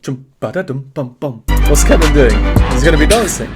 Ba-da-dum-bum-bum. What's Kevin doing? He's gonna be dancing.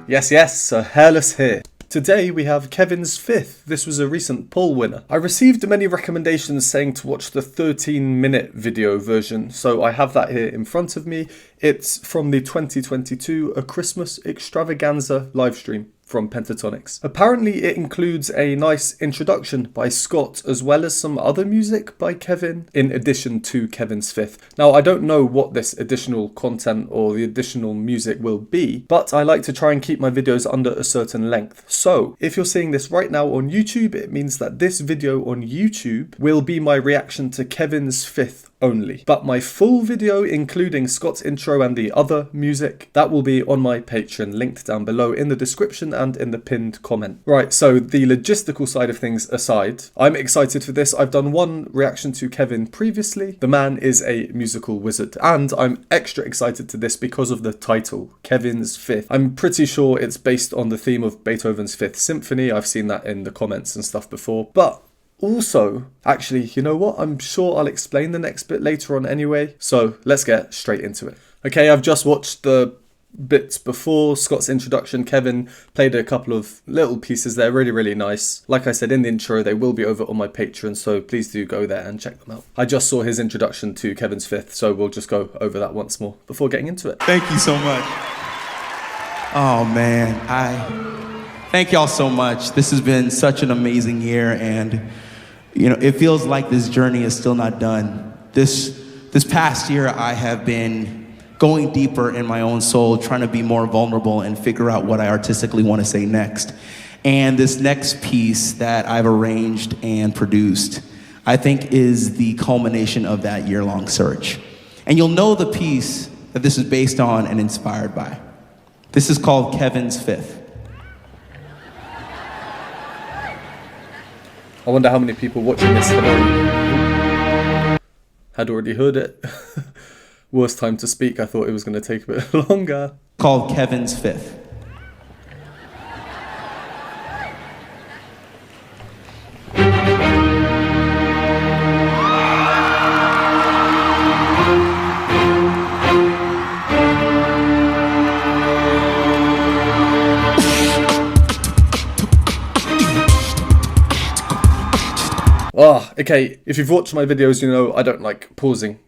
Yes, so Hairless here. Today we have Kevin's 5th. This was a recent poll winner. I received many recommendations saying to watch the 13-minute video version, so I have that here in front of me. It's from the 2022 A Christmas Extravaganza livestream from Pentatonix. Apparently it includes a nice introduction by Scott as well as some other music by Kevin in addition to Kevin's 5th. Now I don't know what this additional content or the additional music will be, but I like to try and keep my videos under a certain length. So if you're seeing this right now on YouTube, it means that this video on YouTube will be my reaction to Kevin's 5th only. But my full video, including Scott's intro and the other music, that will be on my Patreon, linked down below in the description and in the pinned comment. Right, so the logistical side of things aside, I'm excited for this. I've done one reaction to Kevin previously. The man is a musical wizard, and I'm extra excited to this because of the title, Kevin's 5th. I'm pretty sure it's based on the theme of Beethoven's 5th Symphony. I've seen that in the comments and stuff before, but also, actually, you know what? I'm sure I'll explain the next bit later on anyway. So let's get straight into it. Okay, I've just watched the bits before Scott's introduction. Kevin played a couple of little pieces there, really nice. Like I said in the intro, they will be over on my Patreon, so please do go there and check them out. I just saw his introduction to Kevin's 5th, so we'll just go over that once more before getting into it. Thank you so much. Oh man, thank y'all so much. This has been such an amazing year, and you know, it feels like this journey is still not done. This past year, I have been going deeper in my own soul, trying to be more vulnerable and figure out what I artistically want to say next. And this next piece that I've arranged and produced, I think is the culmination of that year-long search. And you'll know the piece that this is based on and inspired by. This is called Kevin's 5th. I wonder how many people watching this had already heard it. Worst time to speak. I thought it was going to take a bit longer. Called Kevin's 5th. Okay, if you've watched my videos, you know I don't like pausing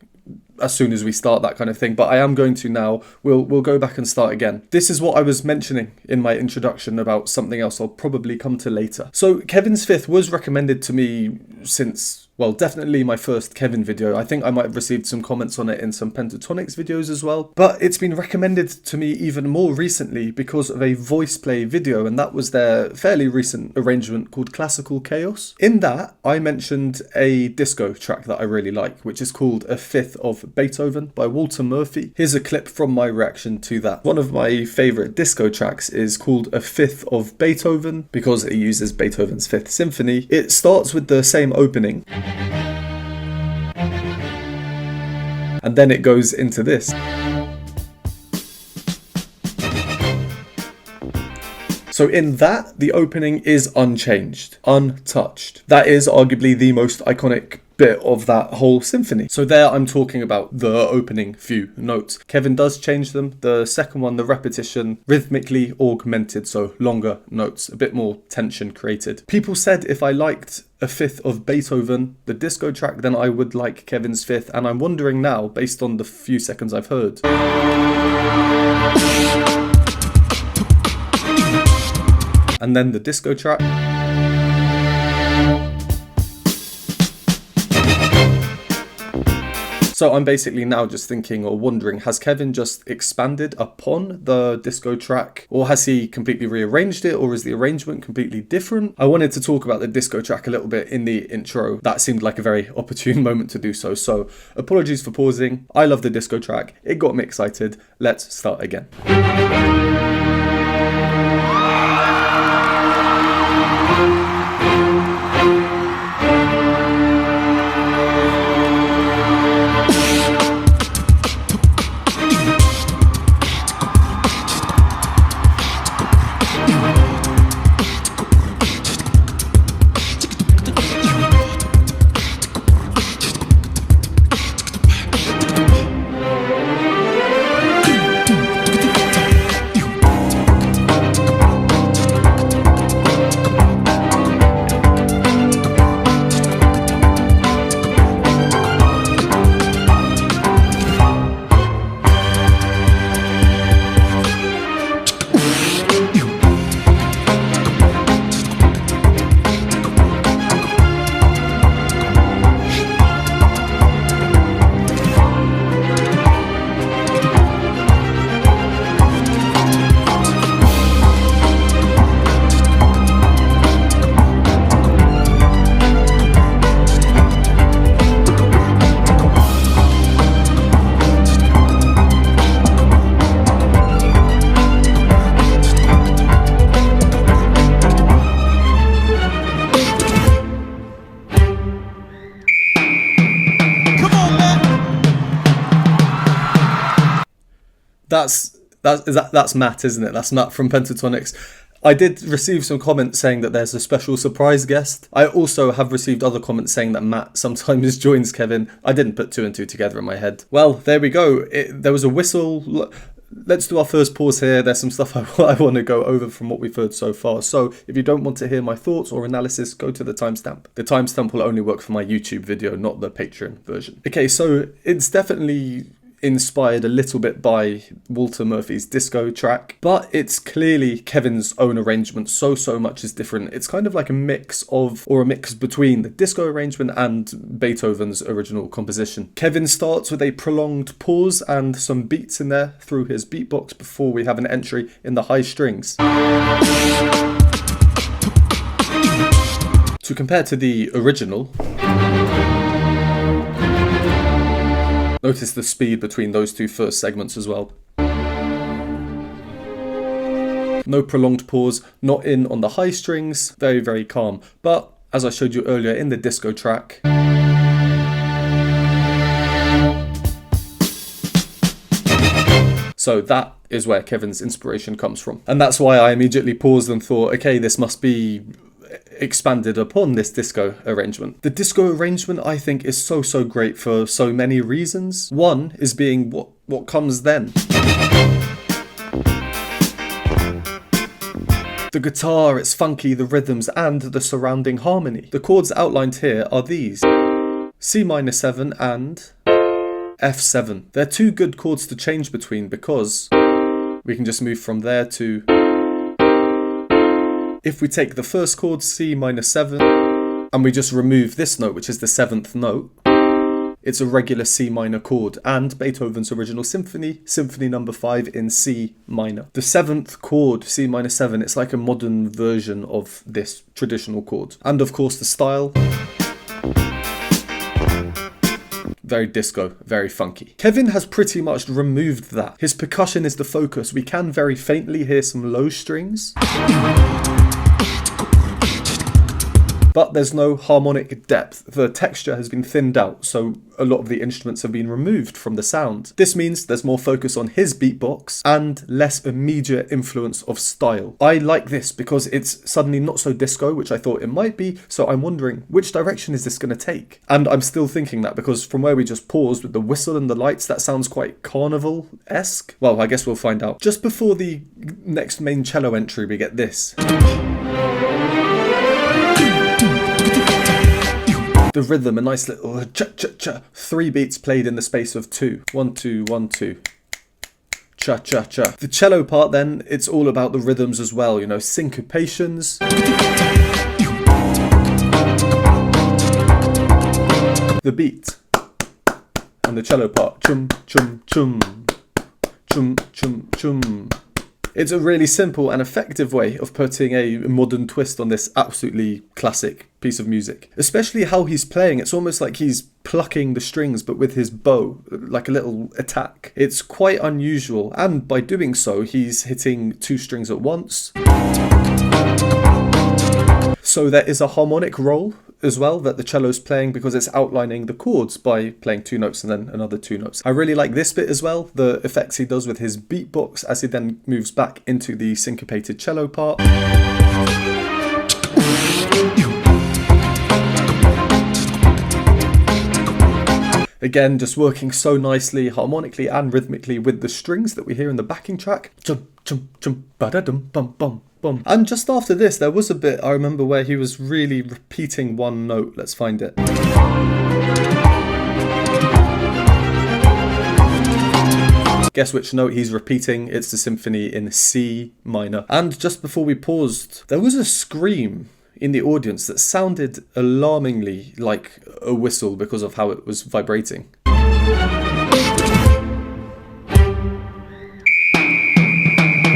as soon as we start, that kind of thing, but I am going to now. We'll go back and start again. This is what I was mentioning in my introduction about something else I'll probably come to later. So Kevin's 5th was recommended to me since, well, definitely my first Kevin video. I think I might have received some comments on it in some Pentatonix videos as well. But it's been recommended to me even more recently because of a voice play video, and that was their fairly recent arrangement called Classical Chaos. In that, I mentioned a disco track that I really like, which is called A Fifth of Beethoven by Walter Murphy. Here's a clip from my reaction to that. One of my favourite disco tracks is called A Fifth of Beethoven because it uses Beethoven's 5th Symphony. It starts with the same opening, and then it goes into this. So in that, the opening is unchanged, untouched. That is arguably the most iconic bit of that whole symphony. So there I'm talking about the opening few notes. Kevin does change them. The second one, the repetition, rhythmically augmented, so longer notes, a bit more tension created. People said if I liked A Fifth of Beethoven, the disco track, then I would like Kevin's 5th, and I'm wondering now, based on the few seconds I've heard. And then the disco track. So I'm basically now just thinking or wondering, has Kevin just expanded upon the disco track, or has he completely rearranged it, or is the arrangement completely different? I wanted to talk about the disco track a little bit in the intro. That seemed like a very opportune moment to do so. So apologies for pausing. I love the disco track. It got me excited. Let's start again. That's Matt, isn't it? That's Matt from Pentatonix. I did receive some comments saying that there's a special surprise guest. I also have received other comments saying that Matt sometimes joins Kevin. I didn't put two and two together in my head. Well, there we go. There was a whistle. Let's do our first pause here. There's some stuff I want to go over from what we've heard so far. So if you don't want to hear my thoughts or analysis, go to the timestamp. The timestamp will only work for my YouTube video, not the Patreon version. Okay, so it's definitely inspired a little bit by Walter Murphy's disco track, but it's clearly Kevin's own arrangement. So much is different. It's kind of like a mix between the disco arrangement and Beethoven's original composition. Kevin starts with a prolonged pause and some beats in there through his beatbox before we have an entry in the high strings. To compare to the original, notice the speed between those two first segments as well. No prolonged pause, not in on the high strings, very calm. But as I showed you earlier in the disco track, so that is where Kevin's inspiration comes from. And that's why I immediately paused and thought, okay, this must be expanded upon this disco arrangement. The disco arrangement, I think, is so great for so many reasons. One is being what comes then. The guitar, it's funky, the rhythms, and the surrounding harmony. The chords outlined here are these: C minor 7 and F7. They're two good chords to change between because we can just move from there to... If we take the first chord, C minor 7, and we just remove this note, which is the 7th note, it's a regular C minor chord, and Beethoven's original symphony, Symphony No. 5 in C minor. The 7th chord, C minor 7, it's like a modern version of this traditional chord. And of course the style, very disco, very funky. Kevin has pretty much removed that. His percussion is the focus. We can very faintly hear some low strings, but there's no harmonic depth. The texture has been thinned out, so a lot of the instruments have been removed from the sound. This means there's more focus on his beatbox and less immediate influence of style. I like this because it's suddenly not so disco, which I thought it might be, so I'm wondering, which direction is this going to take? And I'm still thinking that because from where we just paused with the whistle and the lights, that sounds quite carnival-esque. Well, I guess we'll find out. Just before the next main cello entry, we get this. The rhythm, a nice little cha-cha-cha. 3 beats played in the space of 2. 1, 2, 1, 2. Cha-cha-cha. The cello part then, it's all about the rhythms as well, you know, syncopations. The beat. And the cello part. Chum, chum, chum. Chum, chum, chum. It's a really simple and effective way of putting a modern twist on this absolutely classic piece of music. Especially how he's playing, it's almost like he's plucking the strings but with his bow, like a little attack. It's quite unusual, and by doing so he's hitting 2 strings at once. So there is a harmonic roll as well that the cello's playing because it's outlining the chords by playing 2 notes and then another 2 notes. I really like this bit as well, the effects he does with his beatbox as he then moves back into the syncopated cello part. Again, just working so nicely, harmonically and rhythmically with the strings that we hear in the backing track. Chum, chum, chum, ba-da-dum, bum, bum. Boom. And just after this, there was a bit, I remember, where he was really repeating one note. Let's find it. Guess which note he's repeating? It's the symphony in C minor. And just before we paused, there was a scream in the audience that sounded alarmingly like a whistle because of how it was vibrating.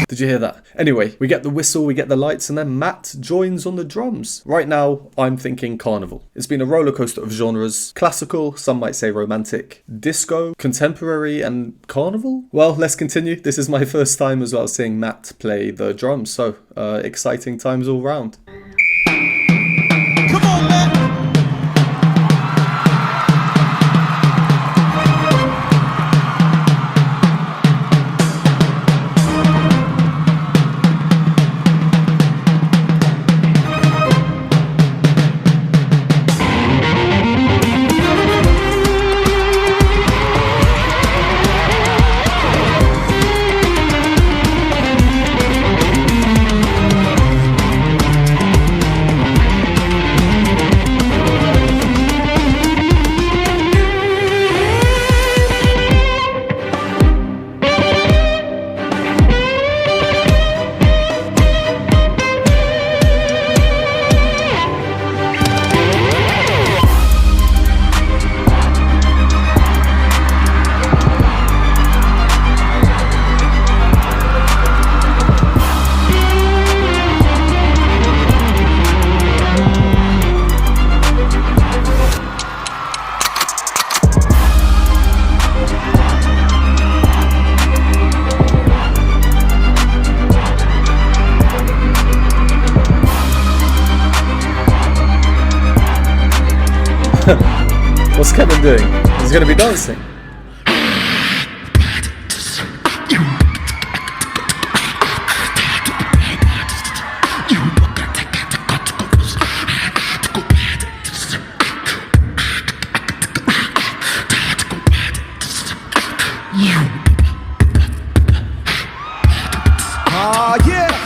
Did you hear that? Anyway, we get the whistle, we get the lights, and then Matt joins on the drums. Right now, I'm thinking carnival. It's been a roller coaster of genres. Classical, some might say romantic, disco, contemporary, and carnival? Well, let's continue. This is my first time as well seeing Matt play the drums, so exciting times all round. Come on, Matt! What's Kevin doing? He's going to be dancing.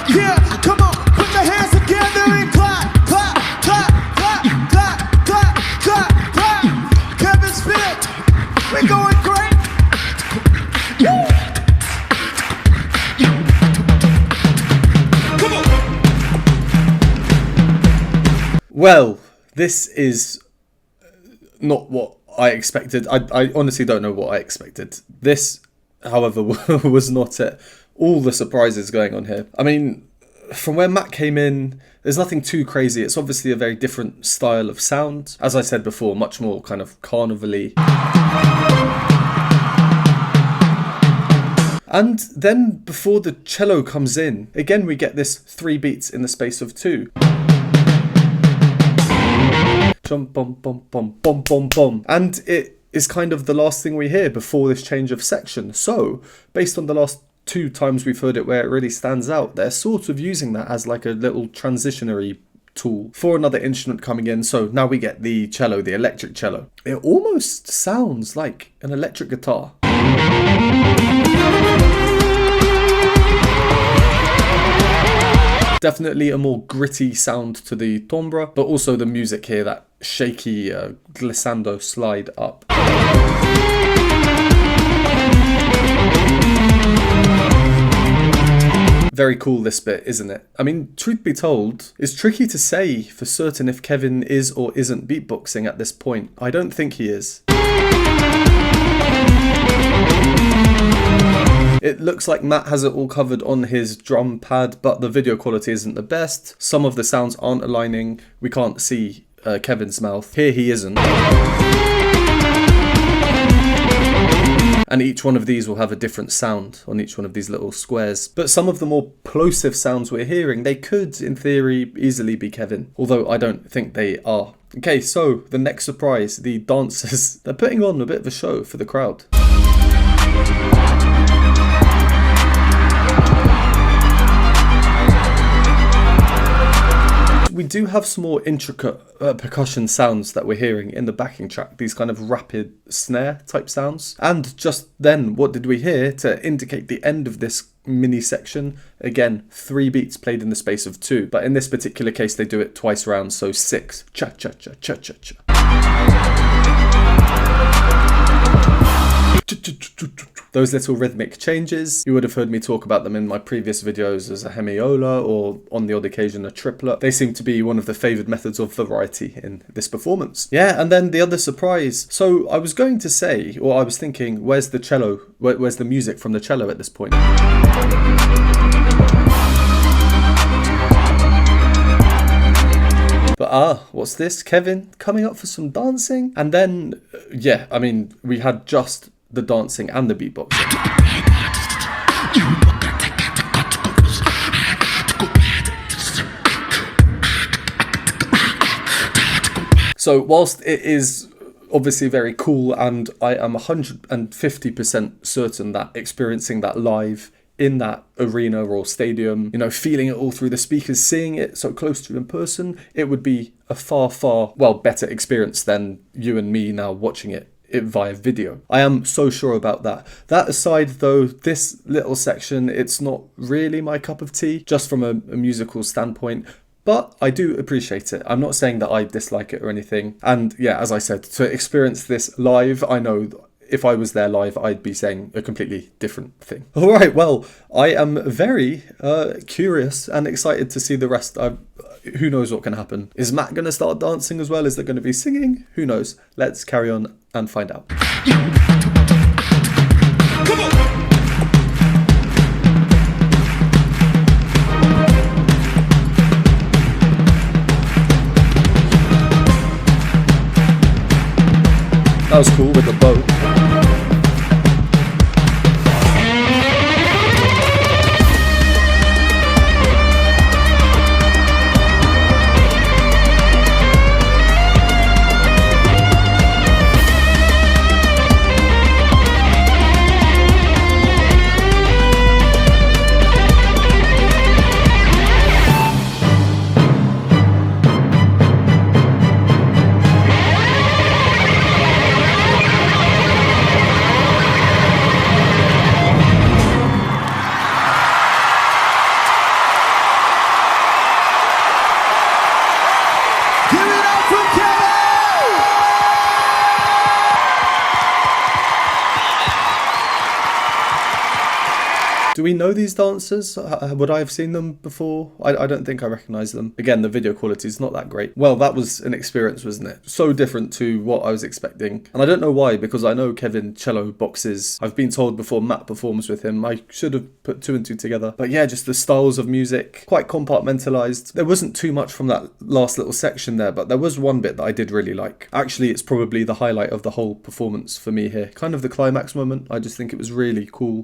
Yeah, come on, put your hands together and clap, clap, clap, clap, clap, clap, clap, clap. Kevin's fit, we're going great. Come on. Well, this is not what I expected. I honestly don't know what I expected. This, however, was not it. All the surprises going on here. I mean, from where Matt came in, there's nothing too crazy. It's obviously a very different style of sound. As I said before, much more kind of carnival-y. And then before the cello comes in, again we get this 3 beats in the space of 2. Chum bum bum bum bum bum bum. And it is kind of the last thing we hear before this change of section. So, based on the last 2 times we've heard it where it really stands out, they're sort of using that as like a little transitionary tool for another instrument coming in. So now we get the cello, the electric cello. It almost sounds like an electric guitar. Definitely a more gritty sound to the timbre, but also the music here, that shaky glissando slide up. Very cool, this bit, isn't it? I mean, truth be told, it's tricky to say for certain if Kevin is or isn't beatboxing at this point. I don't think he is. It looks like Matt has it all covered on his drum pad, but the video quality isn't the best. Some of the sounds aren't aligning. We can't see Kevin's mouth. Here he isn't. And each one of these will have a different sound on each one of these little squares. But some of the more plosive sounds we're hearing, they could, in theory, easily be Kevin. Although I don't think they are. Okay, so the next surprise, the dancers. They're putting on a bit of a show for the crowd. We do have some more intricate percussion sounds that we're hearing in the backing track, these kind of rapid snare type sounds. And just then, what did we hear to indicate the end of this mini section? Again, 3 beats played in the space of 2, but in this particular case they do it twice round, so 6. Cha cha cha cha cha cha. Those little rhythmic changes, you would have heard me talk about them in my previous videos as a hemiola or on the odd occasion a triplet. They seem to be one of the favoured methods of variety in this performance. Yeah, and then the other surprise. So I was going to say, or I was thinking, where's the cello? Where's the music from the cello at this point? But what's this? Kevin coming up for some dancing? And then, yeah, I mean, we had just the dancing and the beatboxing. So whilst it is obviously very cool, and I am 150% certain that experiencing that live in that arena or stadium, you know, feeling it all through the speakers, seeing it so close to you in person, it would be a far, far, well, better experience than you and me now watching it via video. I am so sure about that. That aside though, this little section, it's not really my cup of tea, just from a musical standpoint. But I do appreciate it. I'm not saying that I dislike it or anything. And yeah, as I said, to experience this live, I know if I was there live, I'd be saying a completely different thing. All right, well, I am very curious and excited to see the rest. Who knows what can happen? Is Matt going to start dancing as well? Is there going to be singing? Who knows? Let's carry on and find out. Come on. That was cool with the boat. Do we know these dancers? Would I have seen them before? I don't think I recognise them. Again, the video quality is not that great. Well, that was an experience, wasn't it? So different to what I was expecting. And I don't know why, because I know Kevin cello boxes. I've been told before Matt performs with him. I should have put two and two together. But yeah, just the styles of music, quite compartmentalised. There wasn't too much from that last little section there, but there was one bit that I did really like. Actually, it's probably the highlight of the whole performance for me here. Kind of the climax moment. I just think it was really cool.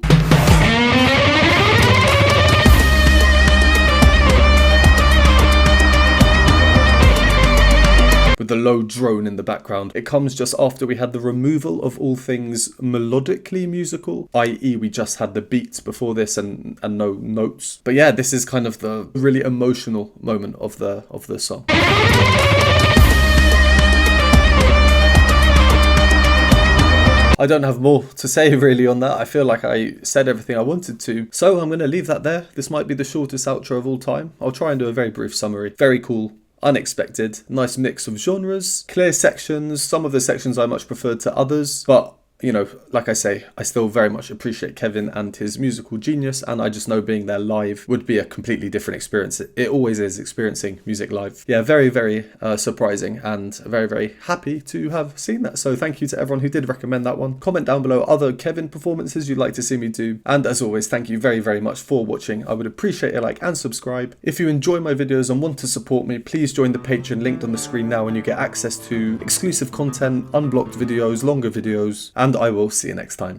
With the low drone in the background. It comes just after we had the removal of all things melodically musical, i.e. we just had the beats before this and no notes. But yeah, this is kind of the really emotional moment of the song. I don't have more to say really on that. I feel like I said everything I wanted to. So I'm going to leave that there. This might be the shortest outro of all time. I'll try and do a very brief summary. Very cool. Unexpected. Nice mix of genres. Clear sections. Some of the sections I much preferred to others. But you know, like I say, I still very much appreciate Kevin and his musical genius, and I just know being there live would be a completely different experience. It always is experiencing music live. Yeah, very, very surprising, and very, very happy to have seen that. So thank you to everyone who did recommend that one. Comment down below other Kevin performances you'd like to see me do. And as always, thank you very, very much for watching. I would appreciate a like and subscribe. If you enjoy my videos and want to support me, please join the Patreon linked on the screen now, and you get access to exclusive content, unblocked videos, longer videos, and I will see you next time.